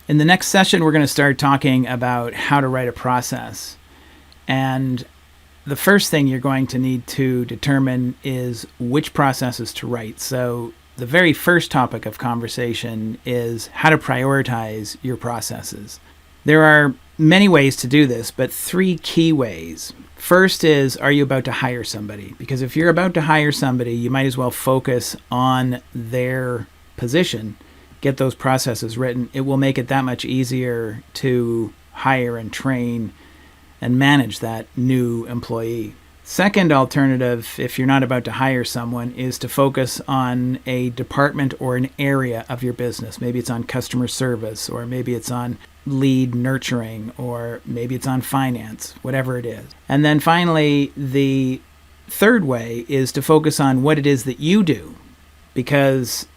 In the next session, we're going to start talking about how to write a process. And the first thing you're going to need to determine is which processes to write. So the very first topic of conversation is how to prioritize your processes. There are many ways to do this, but 3 key ways. First is, are you about to hire somebody? Because if you're about to hire somebody, you might as well focus on their position, get those processes written. It will make it that much easier to hire and train and manage that new employee. Second alternative, if you're not about to hire someone, is to focus on a department or an area of your business. Maybe it's on customer service, or maybe it's on lead nurturing, or maybe it's on finance, whatever it is. And then finally, the third way is to focus on what it is that you do, because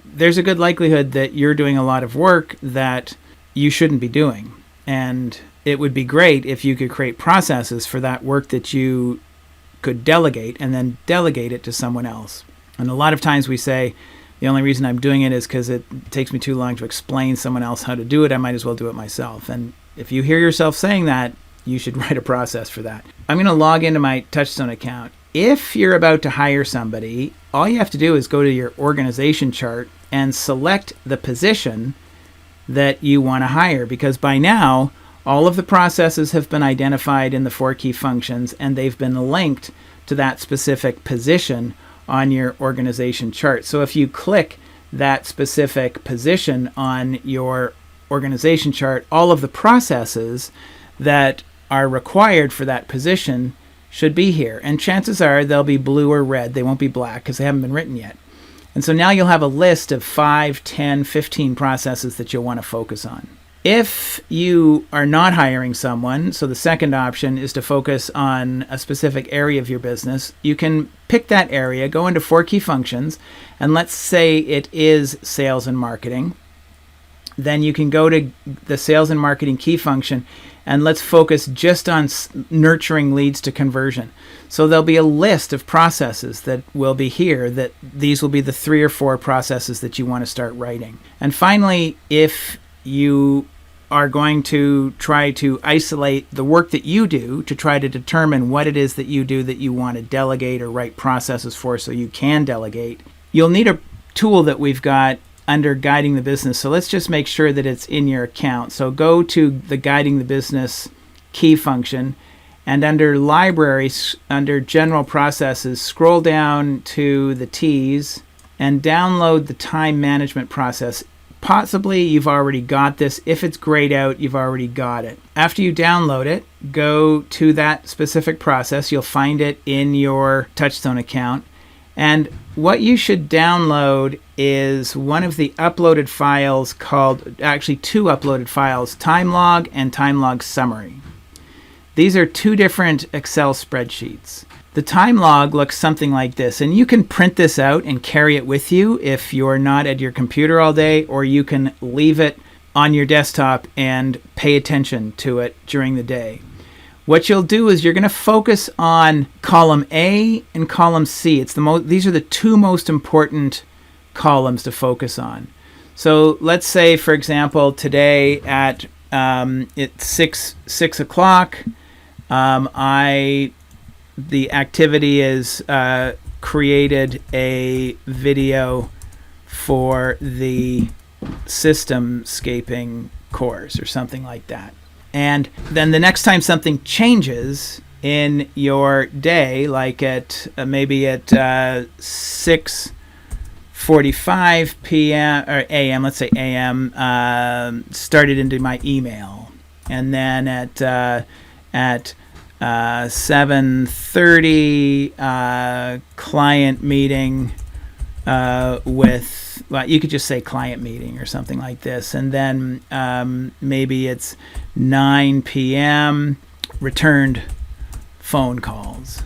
there's a good likelihood that you're doing a lot of work that you shouldn't be doing. And it would be great if you could create processes for that work that you could delegate and then delegate it to someone else. And a lot of times we say, the only reason I'm doing it is because it takes me too long to explain someone else how to do it. I might as well do it myself. And if you hear yourself saying that, you should write a process for that. I'm going to log into my TouchStone account. If you're about to hire somebody, all you have to do is go to your organization chart and select the position that you want to hire, because by now, all of the processes have been identified in the 4 key functions, and they've been linked to that specific position on your organization chart. So if you click that specific position on your organization chart, all of the processes that are required for that position should be here. And chances are they'll be blue or red. They won't be black because they haven't been written yet. And so now you'll have a list of 5, 10, 15 processes that you'll want to focus on. If you are not hiring someone, so the second option is to focus on a specific area of your business, you can pick that area, go into 4 key functions, and let's say it is sales and marketing. Then you can go to the sales and marketing key function, and let's focus just on nurturing leads to conversion. So there'll be a list of processes that will be here, that these will be the 3 or 4 processes that you want to start writing. And finally, if you are going to try to isolate the work that you do to try to determine what it is that you do that you want to delegate or write processes for so you can delegate, you'll need a tool that we've got under Guiding the Business. So let's just make sure that it's in your account. So go to the Guiding the Business key function, and under Libraries, under General Processes, scroll down to the T's and download the Time Management Process. Possibly you've already got this. If it's grayed out, you've already got it. After you download it, go to that specific process. You'll find it in your TouchStone account. And what you should download is one of the uploaded files called, actually 2 uploaded files, TimeLog and TimeLog Summary. These are 2 different Excel spreadsheets. The time log looks something like this, and you can print this out and carry it with you if you're not at your computer all day, or you can leave it on your desktop and pay attention to it during the day. What you'll do is you're going to focus on column A and column C. These are the 2 most important columns to focus on. So let's say, for example, today at it's 6 o'clock, the activity is created a video for the SystemsScaping course or something like that. And then the next time something changes in your day, like at maybe at 6:45 p.m. or a.m., let's say a.m., started into my email. And then at 7:30 client meeting with, well, you could just say client meeting or something like this. And then maybe it's 9 p.m. returned phone calls.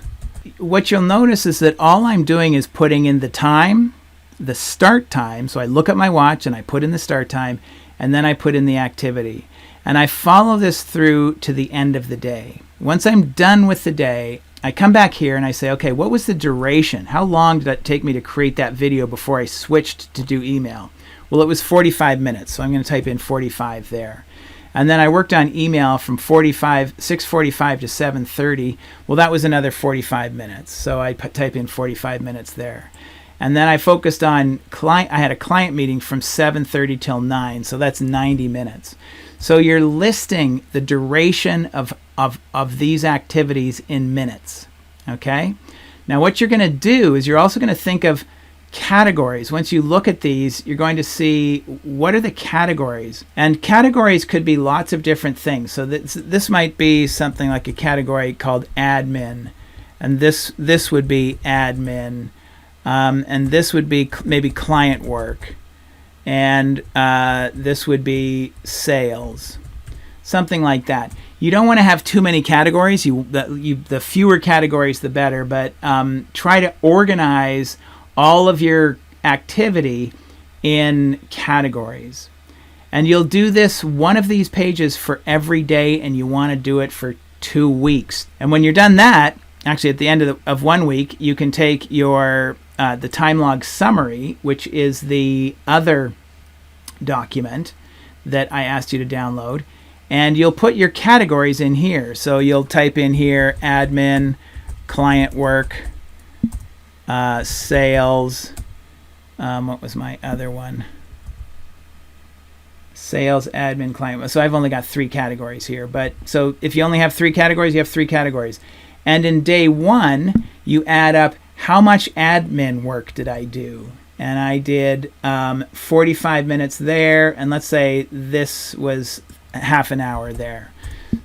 What you'll notice is that all I'm doing is putting in the time, the start time. So I look at my watch and I put in the start time, and then I put in the activity. And I follow this through to the end of the day. Once I'm done with the day, I come back here and I say, okay, what was the duration? How long did it take me to create that video before I switched to do email? Well, it was 45 minutes, so I'm going to type in 45 there. And then I worked on email from 6:45 to 7:30. Well, that was another 45 minutes, so I type in 45 minutes there. And then I focused on client. I had a client meeting from 7:30 till 9, so that's 90 minutes. So you're listing the duration of these activities in minutes. Okay? Now what you're going to do is you're also going to think of categories. Once you look at these, you're going to see what are the categories. And categories could be lots of different things. So this might be something like a category called admin. And this would be admin. And this would be maybe client work. And this would be sales. Something like that. You don't want to have too many categories. The fewer categories, the better. But try to organize all of your activity in categories. And you'll do this, one of these pages for every day, and you want to do it for 2 weeks. And when you're done that, actually at the end of 1 week, you can take your the time log summary, which is the other document that I asked you to download, and you'll put your categories in here. So you'll type in here admin, client work, sales, what was my other one? Sales, admin, client. So I've only got 3 categories here. But so if you only have 3 categories, you have 3 categories. And in day 1, you add up how much admin work did I do. And I did 45 minutes there. And let's say this was half an hour there.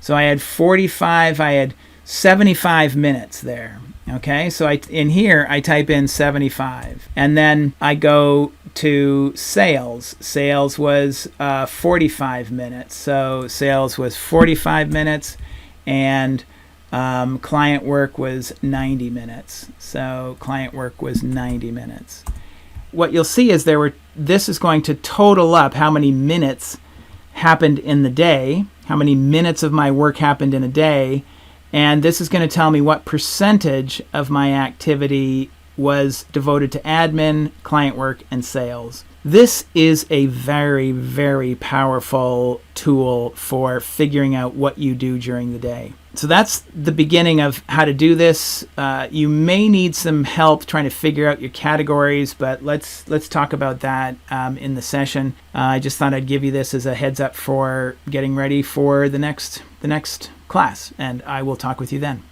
So I had 45, I had 75 minutes there. Okay, so in here I type in 75, and then I go to sales. Sales was 45 minutes, so sales was 45 minutes, and client work was 90 minutes. So client work was 90 minutes. What you'll see is this is going to total up how many minutes happened in the day, how many minutes of my work happened in a day. And this is going to tell me what percentage of my activity was devoted to admin, client work, and sales. This is a very, very powerful tool for figuring out what you do during the day. So that's the beginning of how to do this. You may need some help trying to figure out your categories, but let's talk about that in the session. I just thought I'd give you this as a heads up for getting ready for the next class, and I will talk with you then.